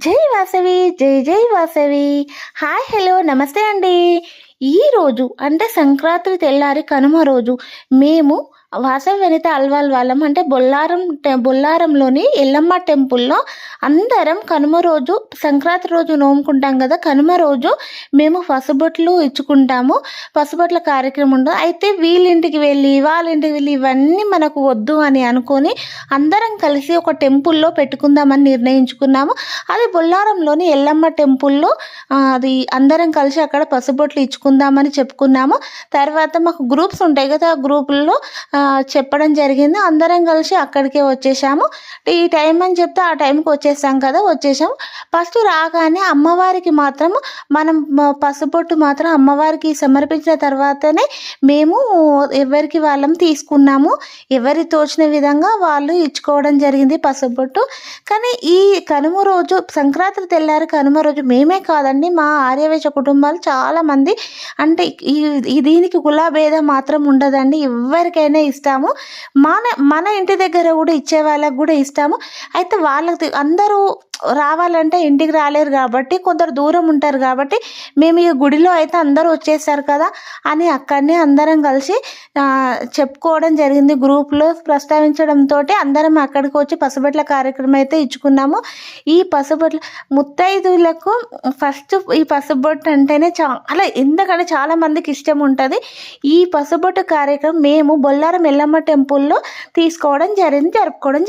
జై వాసవి జై జై వాసవి. హాయ్ హలో నమస్తే అండి. ఈరోజు అంటే సంక్రాంతి తెల్లారి కనుమ రోజు మేము వాసవి వనిత అల్వాల్ వాళ్ళం అంటే బొల్లారంలోని ఎల్లమ్మ టెంపుల్లో అందరం కనుమ రోజు సంక్రాంతి రోజు నోముకుంటాం కదా. కనుమ రోజు మేము పసుబొట్లు ఇచ్చుకుంటాము. పసుబొట్ల కార్యక్రమం ఉండదు. అయితే వీళ్ళింటికి వెళ్ళి వాళ్ళ ఇంటికి వెళ్ళి ఇవన్నీ మనకు వద్దు అని అనుకొని అందరం కలిసి ఒక టెంపుల్లో పెట్టుకుందామని నిర్ణయించుకున్నాము. అది బొల్లారంలోని ఎల్లమ్మ టెంపుల్లో అది అందరం కలిసి అక్కడ పసుబొట్లు ఇచ్చుకుందామని చెప్పుకున్నాము. తర్వాత మాకు గ్రూప్స్ ఉంటాయి కదా, ఆ గ్రూపుల్లో చెప్పడం జరిగింది. అందరం కలిసి అక్కడికే వచ్చేసాము. ఈ టైం అని చెప్తే ఆ టైంకి వచ్చేసాం కదా, వచ్చేసాము. ఫస్ట్ రాగానే అమ్మవారికి మాత్రం మనం పసుబొట్టు మాత్రం అమ్మవారికి సమర్పించిన తర్వాతనే మేము ఎవరికి వాళ్ళం తీసుకున్నాము. ఎవరి తోచిన విధంగా వాళ్ళు ఇచ్చుకోవడం జరిగింది పసుబొట్టు. కానీ ఈ కనుమ రోజు సంక్రాంతి తెల్లారి కనుమ రోజు మేమే కాదండి, మా ఆర్యవేశ కుటుంబాలు చాలామంది అంటే దీనికి కులభేదం మాత్రం ఉండదండి. ఎవరికైనా ఇస్తాము. మన ఇంటి దగ్గర కూడా ఇచ్చే వాళ్ళకు కూడా ఇస్తాము. అయితే వాళ్ళకి అందరూ రావాలంటే ఇంటికి రాలేరు కాబట్టి కొందరు దూరం ఉంటారు కాబట్టి మేము ఈ గుడిలో అయితే అందరూ వచ్చేసారు కదా అని అక్కడనే అందరం కలిసి చెప్పుకోవడం జరిగింది. గ్రూప్లో ప్రస్తావించడంతో అందరం అక్కడికి వచ్చి పసుబొట్ల కార్యక్రమం అయితే ఇచ్చుకున్నాము. ఈ పసుబొట్ల ముత్తైదువులకు ఫస్ట్ ఈ పసుబొట్టు అంటేనే ఎందుకంటే చాలామందికి ఇష్టం ఉంటుంది. ఈ పసుబొట్టు కార్యక్రమం మేము బొల్లారం ఎల్లమ్మ టెంపుల్లో జరుపుకోవడం